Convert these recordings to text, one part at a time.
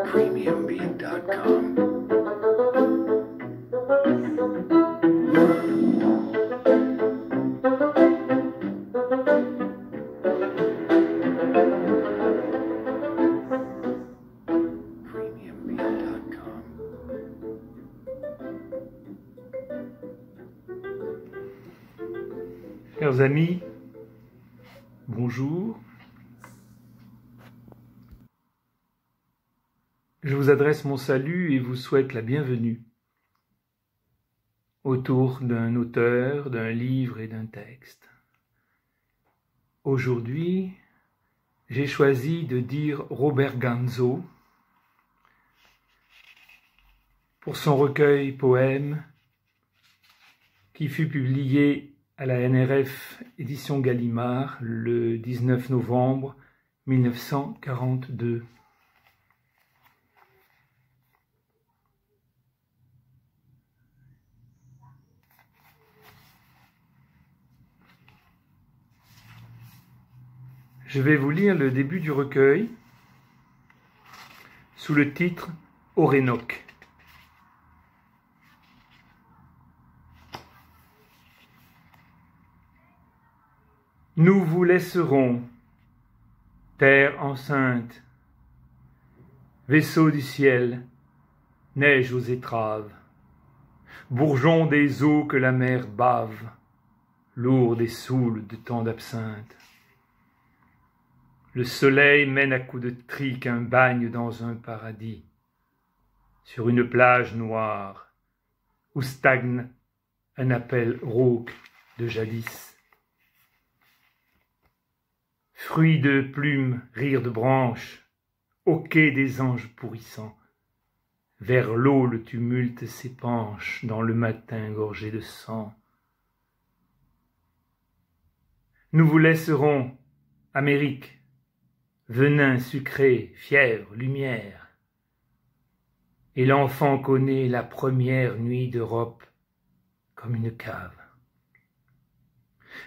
Premiumbeat.com. Chers amis, bonjour. Je vous adresse mon salut et vous souhaite la bienvenue autour d'un auteur, d'un livre et d'un texte. Aujourd'hui, j'ai choisi de dire Robert Ganzo pour son recueil poème qui fut publié à la NRF édition Gallimard le 19 novembre 1942. Je vais vous lire le début du recueil sous le titre « Orénoque ». Nous vous laisserons, terre enceinte, vaisseau du ciel, neige aux étraves, bourgeon des eaux que la mer bave, lourde et saoule de tant d'absinthe. Le soleil mène à coups de trique un bagne dans un paradis, sur une plage noire, où stagne un appel rauque de jadis. Fruits de plumes, rire de branches, hoquet des anges pourrissants, vers l'eau le tumulte s'épanche dans le matin gorgé de sang. Nous vous laisserons, Amérique, venin sucré, fièvre, lumière. Et l'enfant connaît la première nuit d'Europe comme une cave.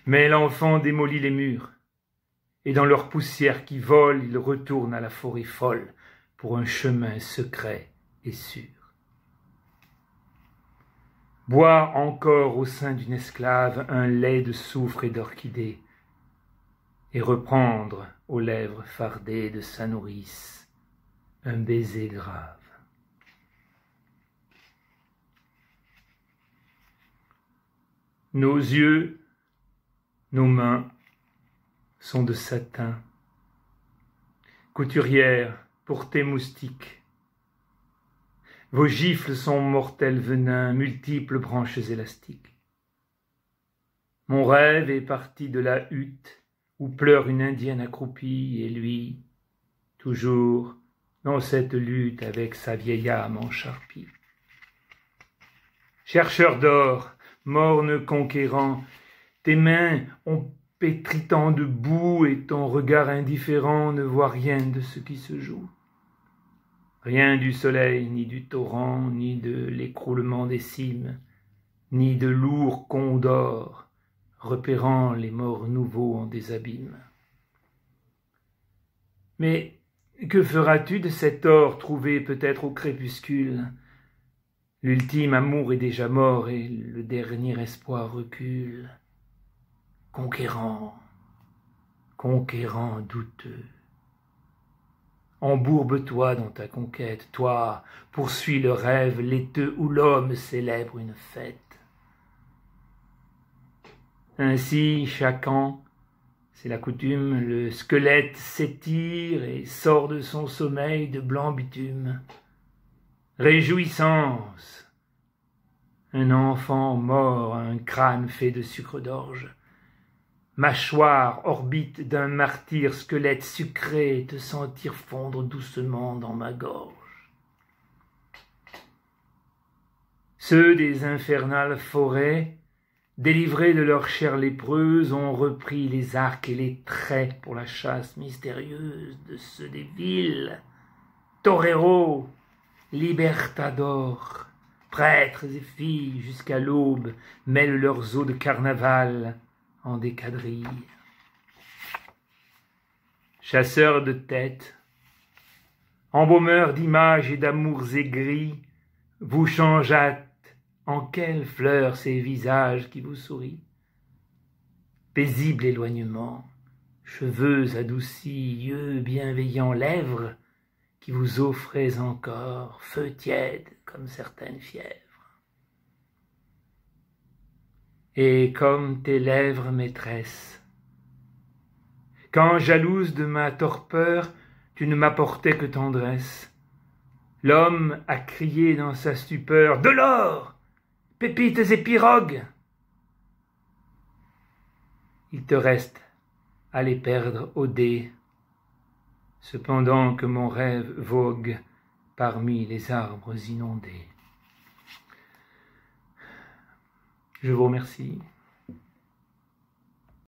Mais l'enfant démolit les murs, et dans leur poussière qui vole, il retourne à la forêt folle pour un chemin secret et sûr. Boire encore au sein d'une esclave un lait de soufre et d'orchidée, et reprendre aux lèvres fardées de sa nourrice un baiser grave. Nos yeux, nos mains sont de satin. Couturière, portez moustique. Vos gifles sont mortels venins, multiples branches élastiques. Mon rêve est parti de la hutte où pleure une indienne accroupie, et lui, toujours dans cette lutte avec sa vieille âme en charpie. Chercheur d'or, morne conquérant, tes mains ont pétri tant de boue et ton regard indifférent ne voit rien de ce qui se joue. Rien du soleil, ni du torrent, ni de l'écroulement des cimes, ni de lourds condors repérant les morts nouveaux en des abîmes. Mais que feras-tu de cet or trouvé peut-être au crépuscule? L'ultime amour est déjà mort et le dernier espoir recule. Conquérant, conquérant douteux. Embourbe-toi dans ta conquête, toi, poursuis le rêve laiteux où l'homme célèbre une fête. Ainsi, chaque an, c'est la coutume, le squelette s'étire et sort de son sommeil de blanc bitume. Réjouissance! Un enfant mort, un crâne fait de sucre d'orge. Mâchoire, orbite d'un martyr, squelette sucré, te sentir fondre doucement dans ma gorge. Ceux des infernales forêts, délivrés de leur chair lépreuse, ont repris les arcs et les traits pour la chasse mystérieuse de ceux des villes, toreros, libertadors, prêtres et filles jusqu'à l'aube mêlent leurs eaux de carnaval en des quadrilles. Chasseurs de têtes, embaumeurs d'images et d'amours aigris, vous changeâtes en quelles fleurs ces visages qui vous sourient? Paisible éloignement, cheveux adoucis, yeux bienveillants, lèvres qui vous offrez encore, feu tiède comme certaines fièvres. Et comme tes lèvres maîtresses, quand jalouse de ma torpeur, tu ne m'apportais que tendresse, l'homme a crié dans sa stupeur, de l'or, pépites et pirogues. Il te reste à les perdre au dé, cependant que mon rêve vogue parmi les arbres inondés. Je vous remercie.